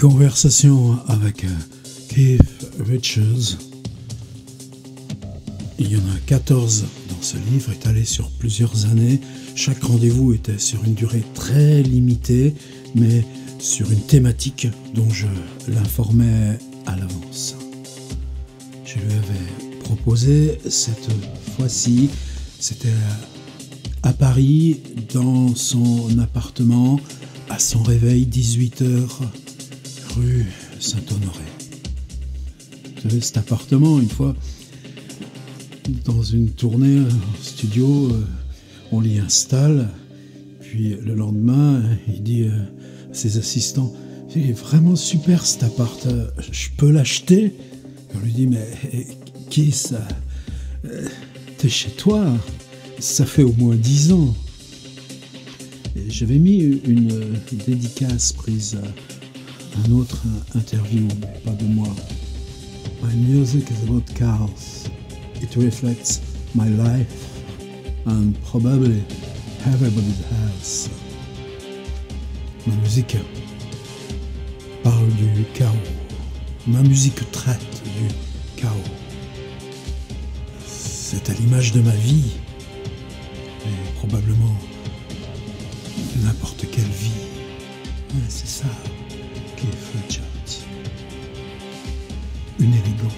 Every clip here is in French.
Conversation avec Keith Richards. Il y en a 14 dans ce livre, étalé sur plusieurs années. Chaque rendez-vous était sur une durée très limitée, mais sur une thématique dont je l'informais à l'avance. Je lui avais proposé cette fois-ci, c'était à Paris, dans son appartement, à son réveil, 18h, rue Saint-Honoré. Vous savez, cet appartement, une fois, dans une tournée en studio, on l'y installe, puis le lendemain, il dit à ses assistants, « C'est vraiment super cet appart, je peux l'acheter ?» On lui dit, « Mais qui ça ? T'es chez toi, ça fait au moins 10 ans. » Et j'avais mis une dédicace prise à un autre interview, pas de moi. « My music is about cars. It reflects my life and probably everybody has. » Ma musique parle du chaos. Ma musique traite du chaos. C'est à l'image de ma vie, et probablement n'importe quelle vie. Ouais, c'est ça, Keith Richards. Une élégance.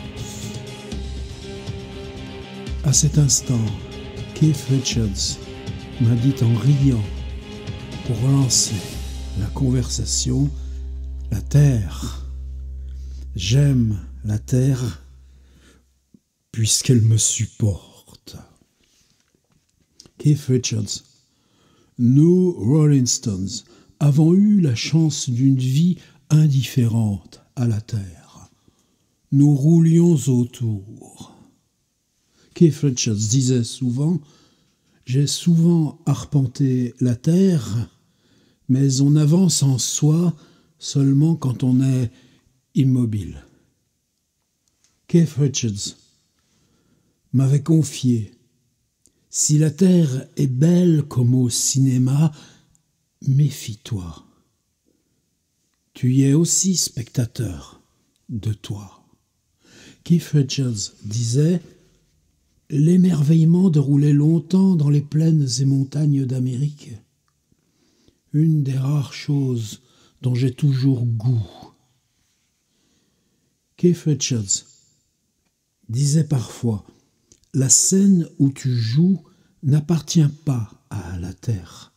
À cet instant, Keith Richards m'a dit en riant, pour relancer la conversation, « La terre, j'aime la terre puisqu'elle me supporte. » Keith Richards. Nous, Rolling Stones, avons eu la chance d'une vie indifférente à la terre. Nous roulions autour. Keith Richards disait souvent « J'ai souvent arpenté la terre, mais on avance en soi seulement quand on est immobile. » Keith Richards m'avait confié « Si la terre est belle comme au cinéma, méfie-toi. Tu y es aussi spectateur de toi. » Keith Richards disait « L'émerveillement de rouler longtemps dans les plaines et montagnes d'Amérique. Une des rares choses dont j'ai toujours goût. » Keith Richards disait parfois « La scène où tu joues n'appartient pas à la terre.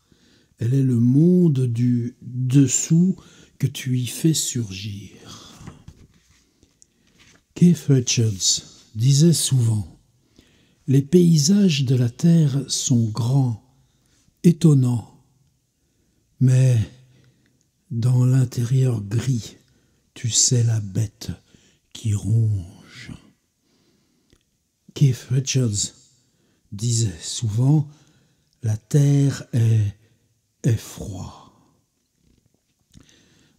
Elle est le monde du dessous que tu y fais surgir. » Keith Richards disait souvent « Les paysages de la terre sont grands, étonnants, mais dans l'intérieur gris, tu sais la bête qui ronge. » Keith Richards disait souvent « La terre est froid. »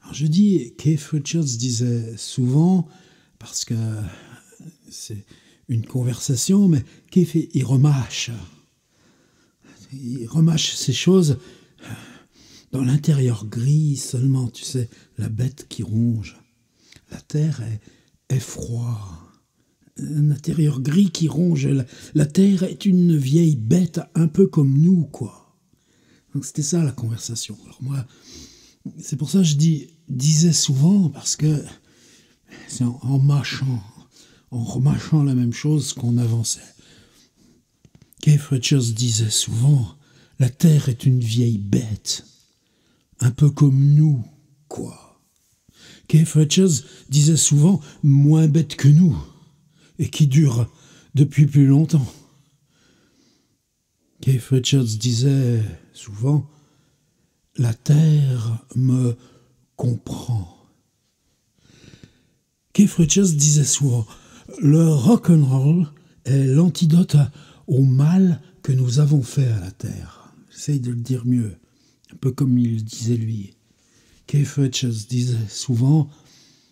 Alors je dis Keith Richards disait souvent parce que c'est une conversation, mais Keith il remâche ces choses dans l'intérieur gris seulement, tu sais, la bête qui ronge. La terre est froid. Un intérieur gris qui ronge. La terre est une vieille bête un peu comme nous, quoi. Donc c'était ça la conversation. Alors moi, c'est pour ça que je disais souvent, parce que c'est en remâchant la même chose qu'on avançait. Keith Richards disait souvent, la terre est une vieille bête, un peu comme nous, quoi. Keith Richards disait souvent, moins bête que nous, et qui dure depuis plus longtemps. Keith Richards disait souvent « La terre me comprend ». Keith Richards disait souvent « Le rock'n'roll est l'antidote au mal que nous avons fait à la terre ». J'essaye de le dire mieux, un peu comme il le disait lui. Keith Richards disait souvent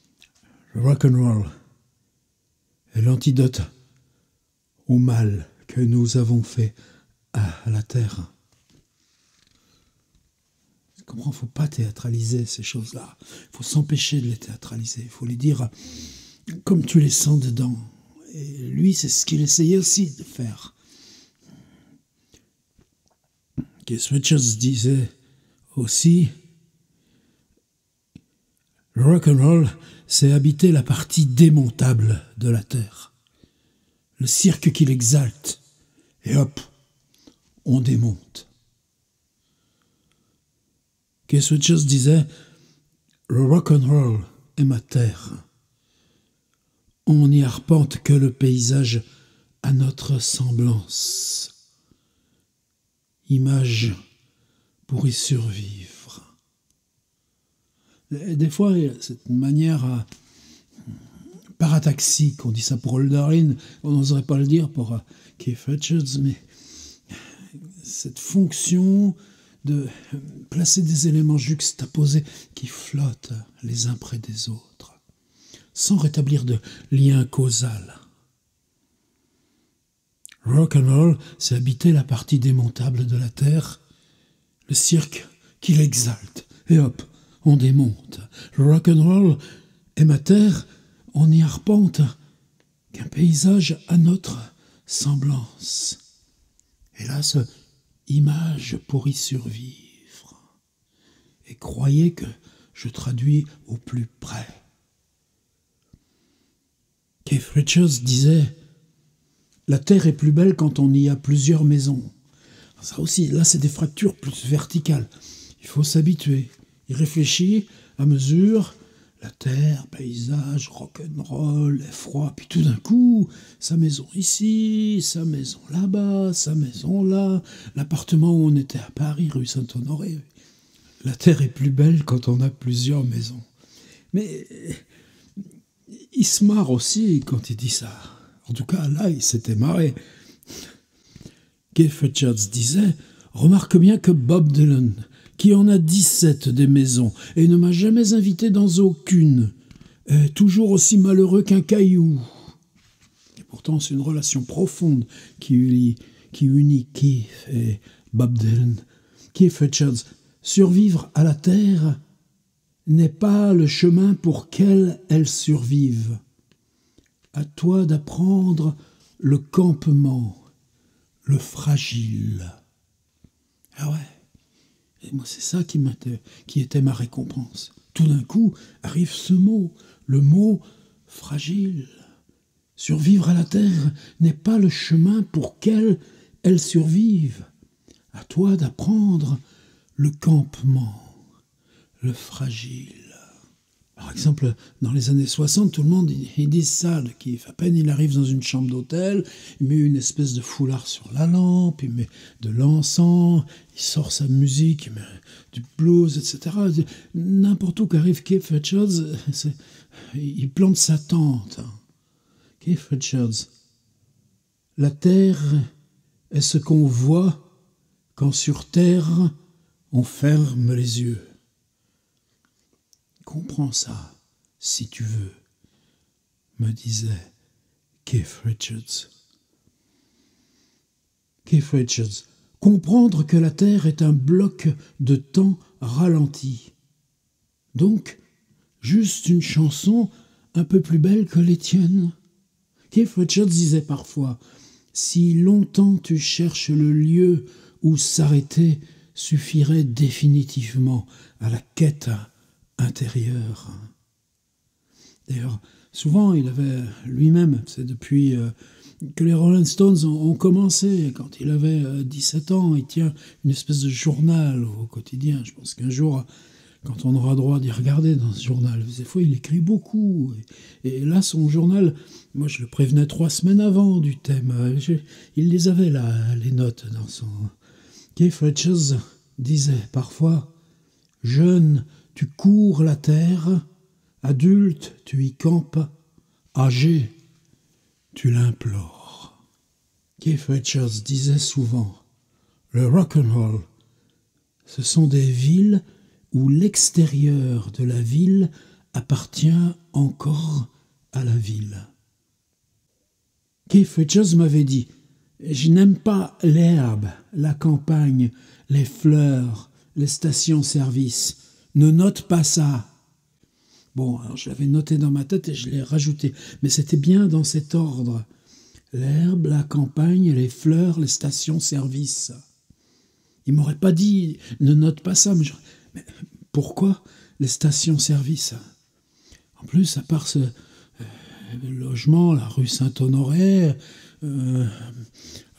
« Le rock'n'roll est l'antidote au mal que nous avons fait à la terre. » comprends, faut pas théâtraliser ces choses-là. Il faut s'empêcher de les théâtraliser. Il faut les dire comme tu les sens dedans. Et lui, c'est ce qu'il essayait aussi de faire. Keith Richards disait aussi, le rock'n'roll, c'est habiter la partie démontable de la terre. Le cirque qui l'exalte. Et hop, on démonte. Keith Richards disait, le rock'n'roll est ma terre. On n'y arpente que le paysage à notre semblance. Image pour y survivre. Et des fois, il y a cette manière parataxique, on dit ça pour Hölderlin, on n'oserait pas le dire pour Keith Richards, mais cette fonction de placer des éléments juxtaposés qui flottent les uns près des autres, sans rétablir de lien causal. Rock'n'roll, c'est habiter la partie démontable de la terre, le cirque qui l'exalte, et hop, on démonte. Rock'n'roll est ma terre, on y arpente qu'un paysage à notre semblance. Hélas, image pour y survivre. Et croyez que je traduis au plus près. Keith Richards disait « La terre est plus belle quand on y a plusieurs maisons. » Ça aussi, là, c'est des fractures plus verticales. Il faut s'habituer. Il réfléchit à mesure, la terre, paysage, rock'n'roll, froid, puis tout d'un coup, sa maison ici, sa maison là-bas, sa maison là, l'appartement où on était à Paris, rue Saint-Honoré. La terre est plus belle quand on a plusieurs maisons. Mais il se marre aussi quand il dit ça. En tout cas, là, il s'était marré. Keith Richards disait « Remarque bien que Bob Dylan, qui en a 17 des maisons et ne m'a jamais invité dans aucune, est toujours aussi malheureux qu'un caillou. » Et pourtant, c'est une relation profonde qui unit Keith et Bob Dylan. Keith Richards, survivre à la terre n'est pas le chemin pour qu'elle survive. À toi d'apprendre le campement, le fragile. Ah ouais. Et moi, c'est ça qui était ma récompense. Tout d'un coup, arrive ce mot, le mot fragile. Survivre à la terre n'est pas le chemin pour qu'elle survive. À toi d'apprendre le campement, le fragile. Par exemple, dans les années 60, tout le monde il dit ça de Keith. À peine il arrive dans une chambre d'hôtel, il met une espèce de foulard sur la lampe, il met de l'encens, il sort sa musique, il met du blues, etc. N'importe où qu'arrive Keith Richards, il plante sa tente. Keith Richards. La terre est ce qu'on voit quand sur terre on ferme les yeux. Comprends ça, si tu veux, me disait Keith Richards. Keith Richards, comprendre que la Terre est un bloc de temps ralenti. Donc, juste une chanson un peu plus belle que les tiennes. Keith Richards disait parfois « Si longtemps tu cherches le lieu où s'arrêter suffirait définitivement à la quête intérieure. » D'ailleurs, souvent, il avait lui-même, c'est depuis que les Rolling Stones ont commencé, quand il avait 17 ans, il tient une espèce de journal au quotidien. Je pense qu'un jour, quand on aura droit d'y regarder dans ce journal, des fois, il écrit beaucoup. Et là, son journal, moi, je le prévenais 3 semaines avant du thème. Il les avait là, les notes dans son... Keith Richards disait parfois « Jeune, tu cours la terre, adulte, tu y campes, âgé, tu l'implores. » Keith Richards disait souvent « Le rock'n'roll, ce sont des villes où l'extérieur de la ville appartient encore à la ville. » Keith Richards m'avait dit « Je n'aime pas l'herbe, la campagne, les fleurs, les stations-service. Ne note pas ça. Bon, alors je l'avais noté dans ma tête et je l'ai rajouté. Mais c'était bien dans cet ordre. L'herbe, la campagne, les fleurs, les stations-service. Il m'aurait pas dit « ne note pas ça ». Mais pourquoi les stations-service? En plus, à part ce logement, la rue Saint-Honoré, un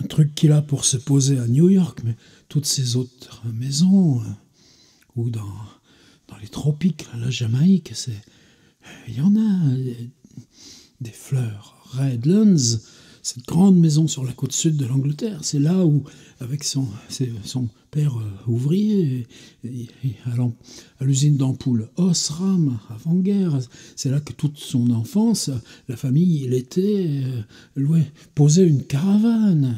truc qu'il a pour se poser à New York, mais toutes ces autres maisons, ou dans les tropiques, la Jamaïque, il y en a des fleurs. Redlands, cette grande maison sur la côte sud de l'Angleterre, c'est là où, avec son père ouvrier, allant à l'usine d'ampoules Osram, avant-guerre, c'est là que toute son enfance, la famille, l'été, posait une caravane.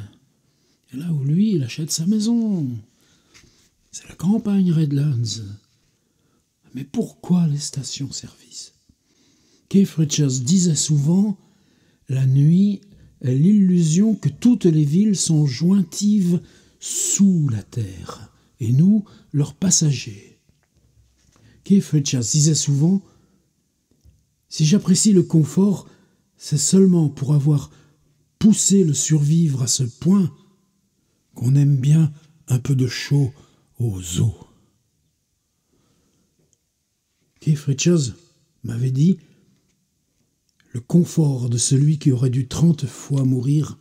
Et là où lui, il achète sa maison. C'est la campagne Redlands. Mais pourquoi les stations-service? Keith Richards disait souvent « La nuit est l'illusion que toutes les villes sont jointives sous la terre, et nous, leurs passagers. » Keith Richards disait souvent « Si j'apprécie le confort, c'est seulement pour avoir poussé le survivre à ce point qu'on aime bien un peu de chaud aux os. » Keith Richards m'avait dit « Le confort de celui qui aurait dû 30 fois mourir,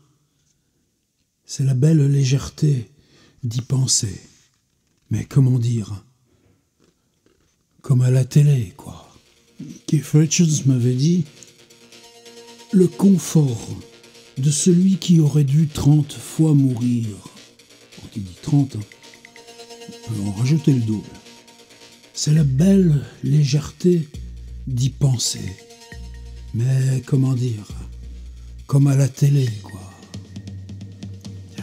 c'est la belle légèreté d'y penser. Mais comment dire? Comme à la télé, quoi. » Keith Richards m'avait dit « Le confort de celui qui aurait dû 30 fois mourir. » Quand il dit 30, on peut en rajouter le double. C'est la belle légèreté d'y penser. Mais comment dire? Comme à la télé, quoi.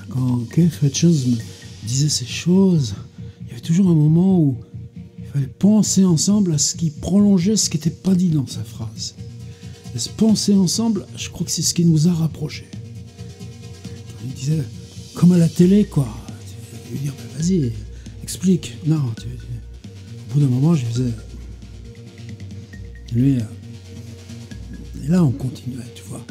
Quand Keith Richards me disait ces choses, il y avait toujours un moment où il fallait penser ensemble à ce qui prolongeait ce qui n'était pas dit dans sa phrase. Et se penser ensemble, je crois que c'est ce qui nous a rapprochés. Il disait, comme à la télé, quoi. Je lui dire, vas-y, explique. Non, au bout d'un moment, je faisais... Lui, et là, on continuait, tu vois.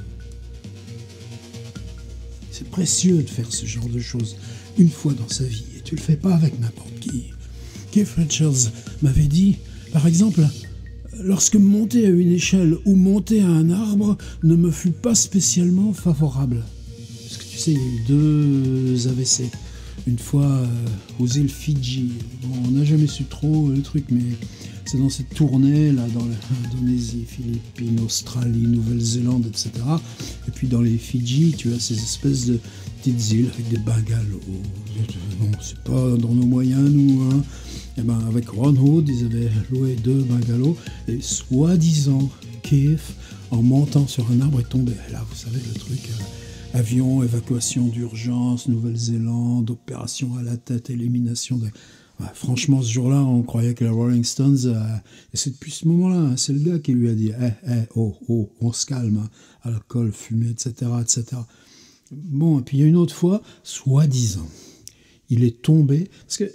C'est précieux de faire ce genre de choses une fois dans sa vie, et tu le fais pas avec n'importe qui. Keith Richards m'avait dit, par exemple, lorsque monter à une échelle ou monter à un arbre ne me fut pas spécialement favorable. Parce que tu sais, il y a eu 2 AVC. Une fois aux îles Fidji. Bon, on n'a jamais su trop le truc, mais c'est dans cette tournée là, dans l'Indonésie, Philippines, Australie, Nouvelle-Zélande, etc. Et puis dans les Fidji, tu as ces espèces de petites îles avec des bungalows. Bon, c'est pas dans nos moyens, nous. Hein. Et ben, avec Ron Hood, ils avaient loué 2 bungalows. Et soi-disant, Keith, en montant sur un arbre, est tombé. Et là, vous savez, le truc... avion, évacuation d'urgence, Nouvelle-Zélande, opération à la tête, élimination de... Ouais, franchement, ce jour-là, on croyait que les Rolling Stones... Et c'est depuis ce moment-là, hein, c'est le gars qui lui a dit « oh, on se calme, hein, alcool, fumée, etc., etc. » Bon, et puis il y a une autre fois, soi-disant, il est tombé... Parce que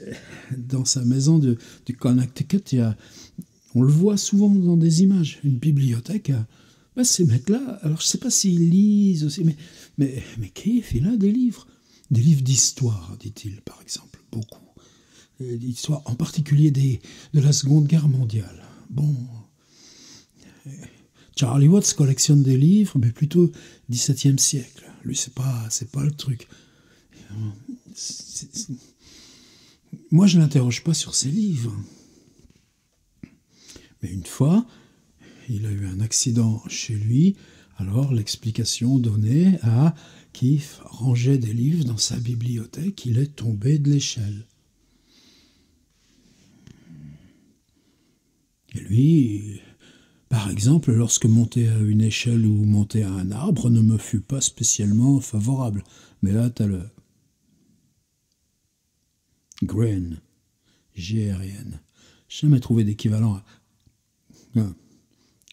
dans sa maison du Connecticut, on le voit souvent dans des images, une bibliothèque... ces mecs-là, alors je ne sais pas s'ils lisent aussi, mais Keith, il a des livres d'histoire, dit-il, par exemple, beaucoup. D'histoire, en particulier de la Seconde Guerre mondiale. Bon, Charlie Watts collectionne des livres, mais plutôt XVIIe siècle. Lui, c'est pas le truc. Moi, je ne l'interroge pas sur ses livres. Mais une fois... il a eu un accident chez lui, alors l'explication donnée à Keith rangeait des livres dans sa bibliothèque, il est tombé de l'échelle. Et lui, par exemple, lorsque monter à une échelle ou monter à un arbre ne me fut pas spécialement favorable. Mais là, t'as le Grin, G-R-I-N. J'ai jamais trouvé d'équivalent à...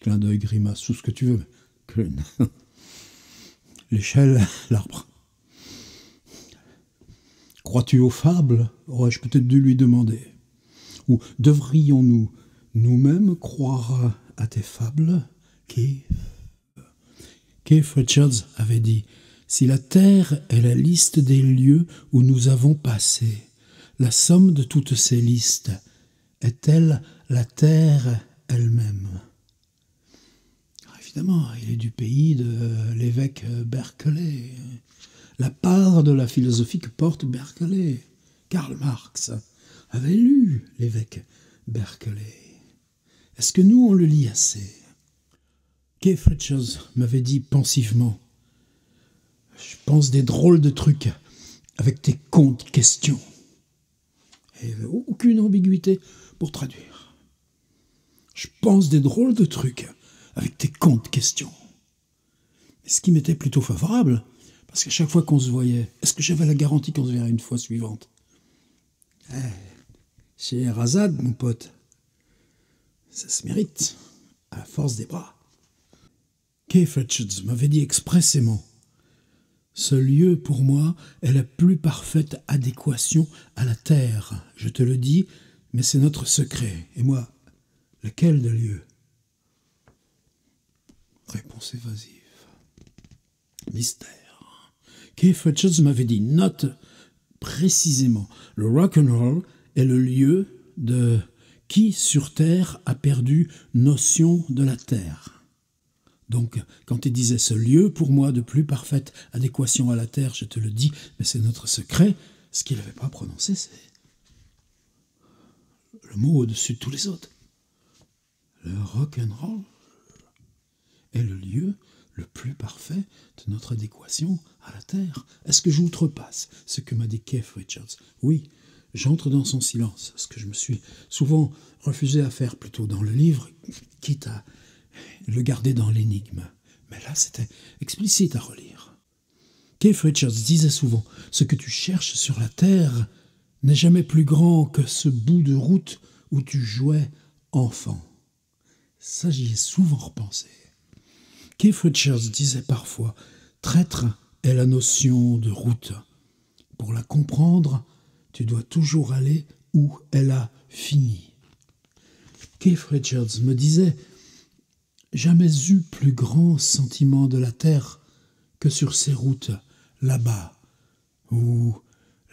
clin d'œil, grimace, tout ce que tu veux. L'échelle, l'arbre. Crois-tu aux fables? Aurais-je peut-être dû lui demander. Ou devrions-nous nous-mêmes croire à tes fables? Keith Richards avait dit « Si la Terre est la liste des lieux où nous avons passé, la somme de toutes ces listes est-elle la Terre elle-même ?» Évidemment, il est du pays de l'évêque Berkeley, la part de la philosophie que porte Berkeley. Karl Marx avait lu l'évêque Berkeley. Est-ce que nous, on le lit assez? Keith Richards m'avait dit pensivement « Je pense des drôles de trucs avec tes contes questions. » Il n'y avait aucune ambiguïté pour traduire. « Je pense des drôles de trucs avec tes contes questions. » Mais ce qui m'était plutôt favorable, parce qu'à chaque fois qu'on se voyait, est-ce que j'avais la garantie qu'on se verrait une fois suivante? Chez Razad, mon pote, ça se mérite, à la force des bras. Keith Richards m'avait dit expressément « Ce lieu, pour moi, est la plus parfaite adéquation à la terre. Je te le dis, mais c'est notre secret. Et moi, lequel de lieu ?» Réponse évasive. Mystère. Keith Richards m'avait dit « Note précisément, le rock'n'roll est le lieu de qui sur terre a perdu notion de la terre. » Donc, quand il disait ce lieu, pour moi, de plus parfaite adéquation à la terre, je te le dis, mais c'est notre secret, ce qu'il n'avait pas prononcé, c'est le mot au-dessus de tous les autres. Le rock'n'roll est le lieu le plus parfait de notre adéquation à la terre. Est-ce que j'outrepasse ce que m'a dit Keith Richards? Oui, j'entre dans son silence, ce que je me suis souvent refusé à faire plutôt dans le livre, quitte à le garder dans l'énigme. Mais là, c'était explicite à relire. Keith Richards disait souvent « Ce que tu cherches sur la terre n'est jamais plus grand que ce bout de route où tu jouais enfant. » Ça, j'y ai souvent repensé. Keith Richards disait parfois « Traître est la notion de route. Pour la comprendre, tu dois toujours aller où elle a fini. » Keith Richards me disait « Jamais eu plus grand sentiment de la terre que sur ces routes là-bas, où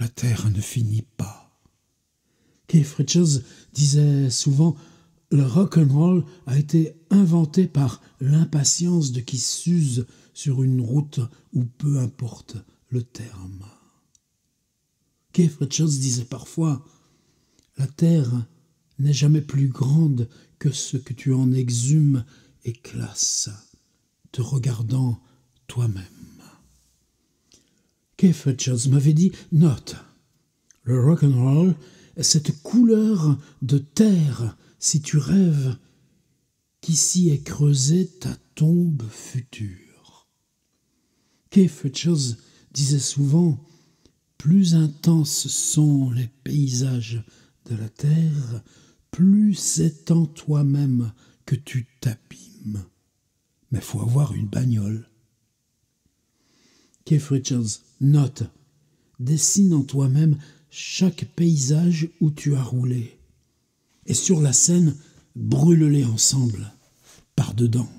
la terre ne finit pas. » Keith Richards disait souvent « Le rock'n'roll a été inventé par l'impatience de qui s'use sur une route où peu importe le terme. » Keith Richards disait parfois « La terre n'est jamais plus grande que ce que tu en exhumes et classes, te regardant toi-même. » Keith Richards m'avait dit « Note, le rock'n'roll est cette couleur de terre, si tu rêves, qu'ici est creusée ta tombe future. » Keith Richards disait souvent « Plus intenses sont les paysages de la terre, plus c'est en toi-même que tu t'abîmes. Mais faut avoir une bagnole. » Keith Richards note « Dessine en toi-même chaque paysage où tu as roulé. Et sur la scène, brûle-les ensemble, par-dedans. »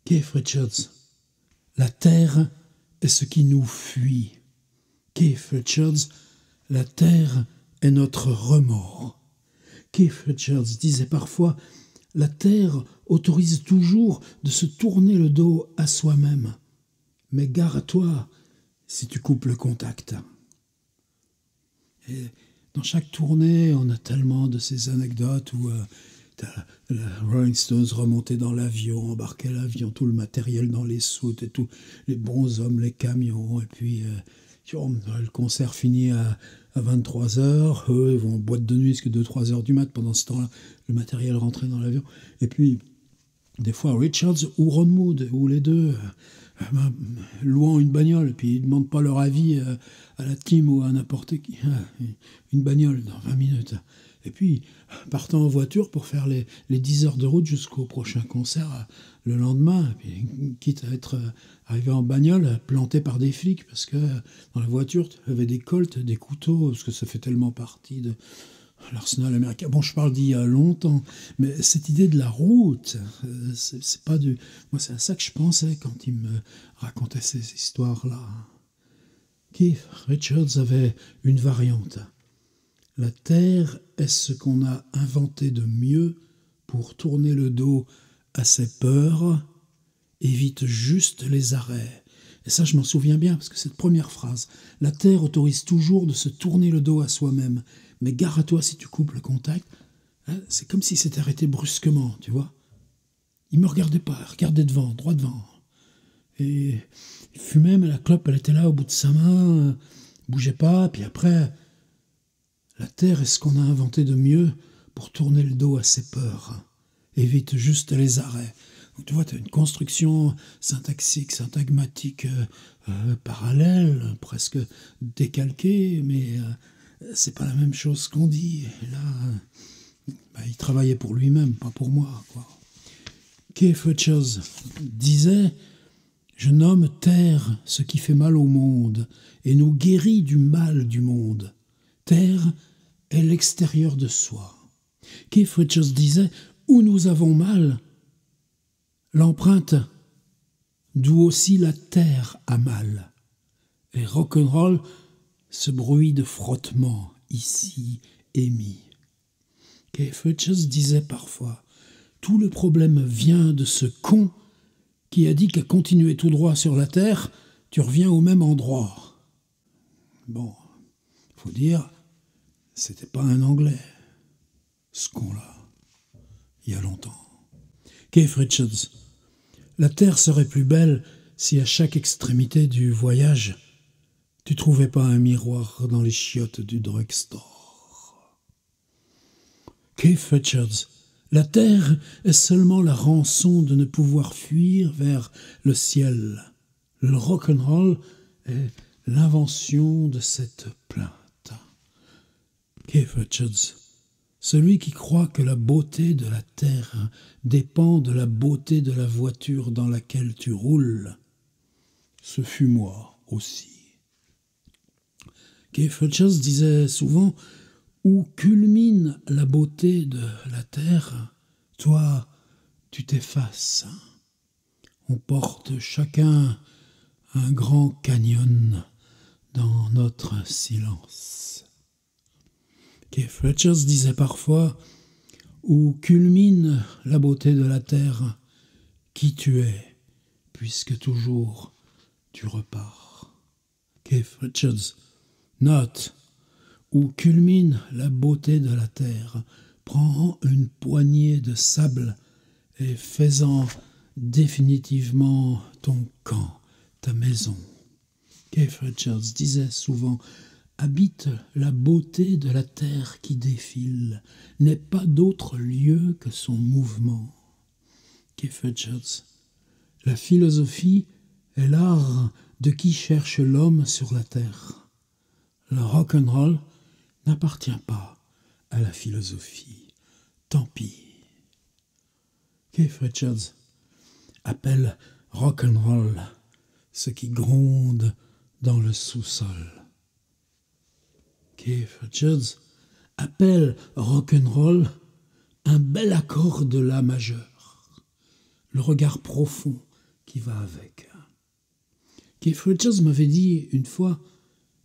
Keith Richards « La terre est ce qui nous fuit. » Keith Richards « La terre est notre remords. » Keith Richards disait parfois « La terre autorise toujours de se tourner le dos à soi-même. Mais gare à toi si tu coupes le contact. » Et dans chaque tournée, on a tellement de ces anecdotes où les Rolling Stones remontaient dans l'avion, embarquaient l'avion, tout le matériel dans les soutes et tous les bons hommes, les camions. Et puis, le concert finit à 23h. Eux, ils vont en boîte de nuit jusqu'à 2-3 heures du mat. Pendant ce temps-là, le matériel rentrait dans l'avion. Et puis, des fois, Richards ou Ron Wood, ou les deux, louant une bagnole, puis ils ne demandent pas leur avis à la team ou à n'importe qui. Une bagnole dans 20 minutes. Et puis, partant en voiture pour faire les 10 heures de route jusqu'au prochain concert le lendemain, et puis, quitte à être arrivé en bagnole, planté par des flics, parce que dans la voiture, tu avais des colts, des couteaux, parce que ça fait tellement partie de L'Arsenal américain. Bon, je parle d'il y a longtemps, mais cette idée de la route, c'est pas du. Moi, c'est à ça que je pensais quand il me racontait ces histoires-là. Keith Richards avait une variante. La Terre est ce qu'on a inventé de mieux pour tourner le dos à ses peurs, évite juste les arrêts. Et ça, je m'en souviens bien, parce que cette première phrase, la Terre autorise toujours de se tourner le dos à soi-même. Mais gare à toi si tu coupes le contact. Hein, c'est comme s'il s'était arrêté brusquement, tu vois. Il me regardait pas, il regardait devant, droit devant. Et il fumait, mais la clope, elle était là au bout de sa main, bougeait pas. Puis après, la Terre est ce qu'on a inventé de mieux pour tourner le dos à ses peurs. Évite juste les arrêts. Donc, tu vois, tu as une construction syntaxique, syntagmatique parallèle, presque décalquée, mais c'est pas la même chose qu'on dit. Et là, il travaillait pour lui-même, pas pour moi, quoi. Keith Richards disait « Je nomme terre ce qui fait mal au monde et nous guérit du mal du monde. Terre est l'extérieur de soi. » Keith Richards disait « Où nous avons mal, l'empreinte d'où aussi la terre a mal. » Et rock'n'roll, ce bruit de frottement ici émis. Keith Richards disait parfois « Tout le problème vient de ce con qui a dit qu'à continuer tout droit sur la terre, tu reviens au même endroit. » Bon, faut dire, c'était pas un Anglais, ce con-là, il y a longtemps. Keith Richards. La terre serait plus belle si à chaque extrémité du voyage, tu trouvais pas un miroir dans les chiottes du drugstore. Keith Richards. La terre est seulement la rançon de ne pouvoir fuir vers le ciel. Le rock'n'roll est l'invention de cette plainte. Keith Richards. Celui qui croit que la beauté de la terre dépend de la beauté de la voiture dans laquelle tu roules, ce fut moi aussi. Keith Richards disait souvent « Où culmine la beauté de la terre, toi, tu t'effaces. On porte chacun un grand canyon dans notre silence. » Keith Richards disait parfois « Où culmine la beauté de la terre, qui tu es, puisque toujours tu repars. » Keith Richards. Note, où culmine la beauté de la terre, prends une poignée de sable et fais-en définitivement ton camp, ta maison. Keith Richards disait souvent « Habite la beauté de la terre qui défile, n'est pas d'autre lieu que son mouvement. » Keith Richards. La philosophie est l'art de qui cherche l'homme sur la terre. Le rock'n'roll n'appartient pas à la philosophie. Tant pis. Keith Richards appelle rock'n'roll ce qui gronde dans le sous-sol. Keith Richards appelle rock'n'roll un bel accord de la majeur, le regard profond qui va avec. Keith Richards m'avait dit une fois,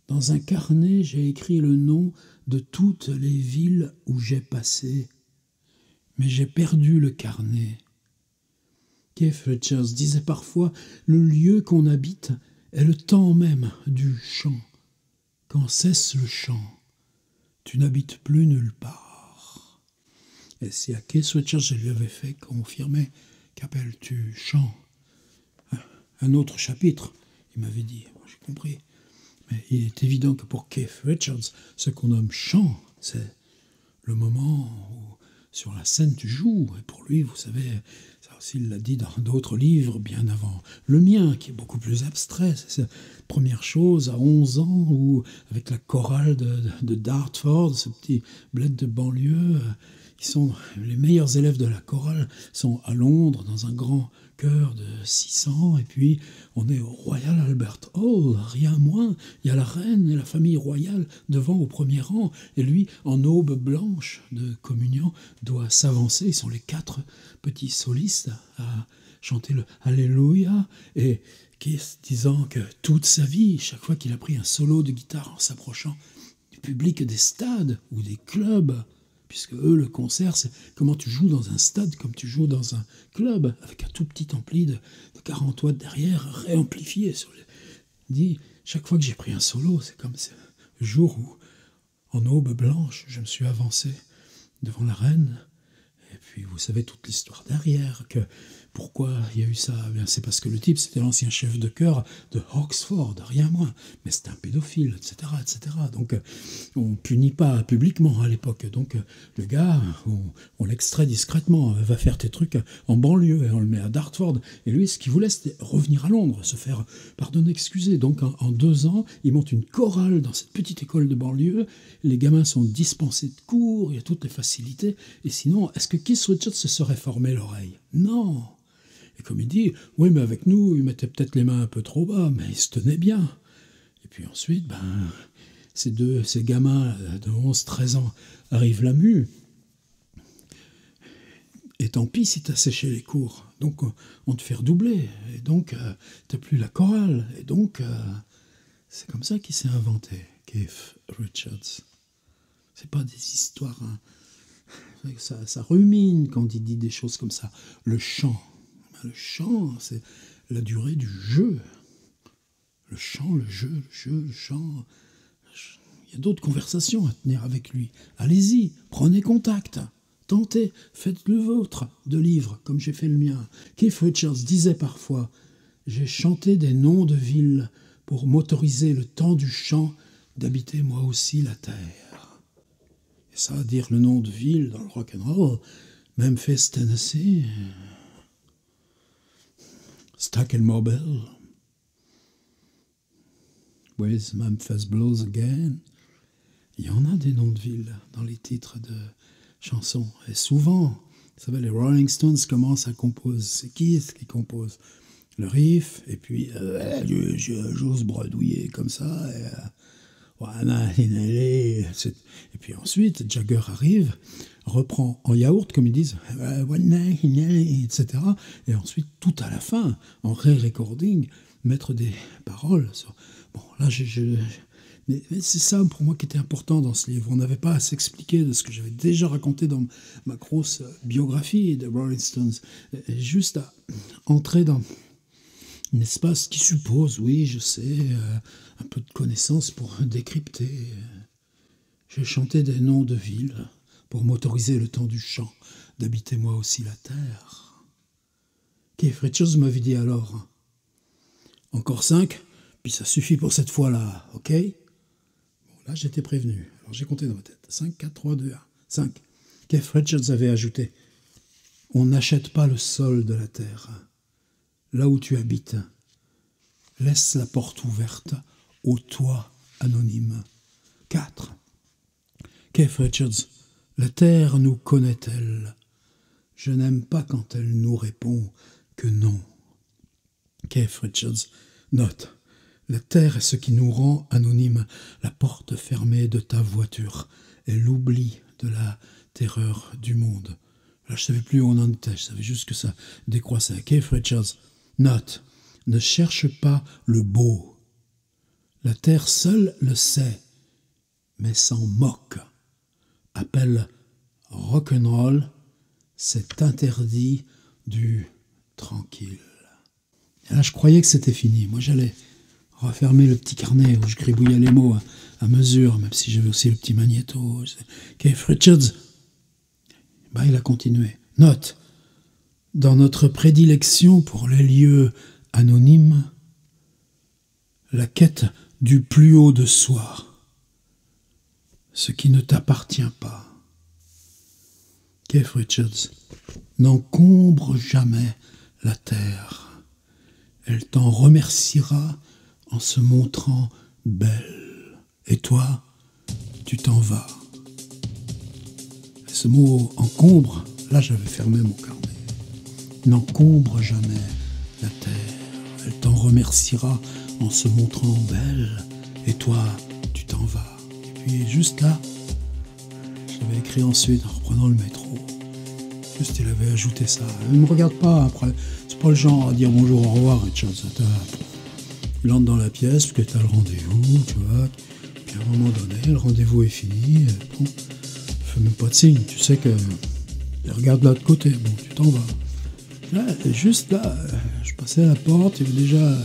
dans un carnet, j'ai écrit le nom de toutes les villes où j'ai passé, mais j'ai perdu le carnet. Keith Richards disait parfois, le lieu qu'on habite est le temps même du chant. Quand cesse le chant, tu n'habites plus nulle part. Et si à Keith Richards, je lui avais fait confirmer, qu'appelles-tu chant? Un autre chapitre, il m'avait dit, j'ai compris. Mais il est évident que pour Keith Richards, ce qu'on nomme chant, c'est le moment où sur la scène tu joues. Et pour lui, vous savez, ça aussi il l'a dit dans d'autres livres, bien avant le mien, qui est beaucoup plus abstrait. C'est sa première chose à 11 ans, où avec la chorale de Dartford, ce petit bled de banlieue, Ils sont les meilleurs élèves de la chorale, sont à Londres dans un grand chœur de 600, et puis on est au Royal Albert Hall, rien moins. Il y a la reine et la famille royale devant au premier rang, et lui, en aube blanche de communion, doit s'avancer. Ils sont les 4 petits solistes à chanter le Alléluia, et Keith disant que toute sa vie, chaque fois qu'il a pris un solo de guitare en s'approchant du public des stades ou des clubs, puisque eux, le concert, c'est comment tu joues dans un stade, comme tu joues dans un club, avec un tout petit ampli de 40 watts derrière, réamplifié. Il dit, chaque fois que j'ai pris un solo, c'est comme le jour où, en aube blanche, je me suis avancé devant la reine. Et puis, vous savez toute l'histoire derrière, que pourquoi il y a eu ça? Bien, c'est parce que le type, c'était l'ancien chef de chœur de Oxford, rien moins. Mais c'était un pédophile, etc., etc. Donc, on ne punit pas publiquement à l'époque. Donc, le gars, on l'extrait discrètement. Va faire tes trucs en banlieue, et on le met à Dartford. Et lui, ce qu'il voulait, c'était revenir à Londres, se faire pardonner, excuser. Donc, en 2 ans, il monte une chorale dans cette petite école de banlieue. Les gamins sont dispensés de cours, il y a toutes les facilités. Et sinon, est-ce que Keith Richards se serait formé l'oreille? Non. Et comme il dit, oui, mais avec nous, il mettait peut-être les mains un peu trop bas, mais il se tenait bien. Et puis ensuite, ces gamins de 11-13 ans arrivent la mue. Et tant pis si t'as séché les cours. Donc, on te fait redoubler. Et donc, t'as plus la chorale. Et donc, c'est comme ça qu'il s'est inventé, Keith Richards. C'est pas des histoires... Hein. Ça rumine quand il dit des choses comme ça. Le chant, c'est la durée du jeu. Le chant, le jeu, le chant. Il y a d'autres conversations à tenir avec lui. Allez-y, prenez contact. Tentez, faites le vôtre de livres, comme j'ai fait le mien. Keith Richards disait parfois « J'ai chanté des noms de villes pour m'autoriser le temps du chant d'habiter moi aussi la terre. » Et ça, dire le nom de ville dans le rock'n'roll, Memphis, Tennessee, Stuck in Mobile, With Memphis Blues Again. Il y en a des noms de villes dans les titres de chansons. Et souvent, vous savez, les Rolling Stones commencent à composer. C'est Keith qui compose le riff, et puis j'ose bredouiller comme ça. Et puis ensuite, Jagger arrive, reprend en yaourt, comme ils disent, etc. Et ensuite, tout à la fin, en re-recording, mettre des paroles. Bon, là, mais c'est ça pour moi qui était important dans ce livre. On n'avait pas à s'expliquer de ce que j'avais déjà raconté dans ma grosse biographie des Rolling Stones. Et juste à entrer dans un espace qui suppose, oui, je sais, un peu de connaissances pour décrypter. J'ai chanté des noms de villes pour m'autoriser le temps du chant, d'habiter moi aussi la terre. Keith Richards m'avait dit alors, encore 5, puis ça suffit pour cette fois-là, ok? Bon, là, j'étais prévenu. Alors, j'ai compté dans ma tête. 5, 4, 3, 2, 1. 5. Keith Richards avait ajouté, on n'achète pas le sol de la terre. Là où tu habites, laisse la porte ouverte au toit anonyme. 4. Keith Richards, la terre nous connaît-elle? Je n'aime pas quand elle nous répond que non. Keith Richards, note. La terre est ce qui nous rend anonymes. La porte fermée de ta voiture est l'oubli de la terreur du monde. Là, je ne savais plus où on en était. Je savais juste que ça décroissait. Keith Richards, note. Ne cherche pas le beau. La terre seule le sait, mais s'en moque. Appelle rock'n'roll, c'est interdit du tranquille. Et là, je croyais que c'était fini. Moi, j'allais refermer le petit carnet où je gribouillais les mots à mesure, même si j'avais aussi le petit magnéto. Keith Richards, il a continué. Note, dans notre prédilection pour les lieux anonymes, la quête du plus haut de soi, ce qui ne t'appartient pas. Keith Richards, n'encombre jamais la terre. Elle t'en remerciera en se montrant belle. Et toi, tu t'en vas. ce mot encombre, là j'avais fermé mon carnet. N'encombre jamais la terre, elle t'en remerciera en se montrant belle, et toi, tu t'en vas. Et puis juste là, je l'avais écrit ensuite en reprenant le métro. Juste, il avait ajouté ça. Ne me regarde pas après, c'est pas le genre à dire bonjour, au revoir, Richard. Il entre dans la pièce, parce que t'as le rendez-vous, tu vois. Puis à un moment donné, le rendez-vous est fini. Bon, fais même pas de signe, tu sais que. Il regarde de l'autre côté, bon, tu t'en vas. Là, juste là, je passais à la porte, il y avait déjà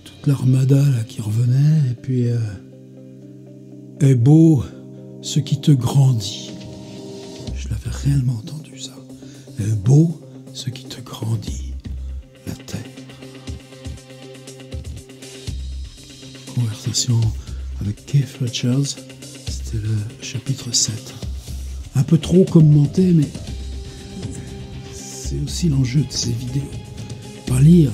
toute l'armada là qui revenait, et puis. Est beau ce qui te grandit. Je l'avais réellement entendu ça. Est beau ce qui te grandit, la terre. Conversation avec Keith Richards, c'était le chapitre 7. Un peu trop commenté, mais c'est aussi l'enjeu de ces vidéos. Pas lire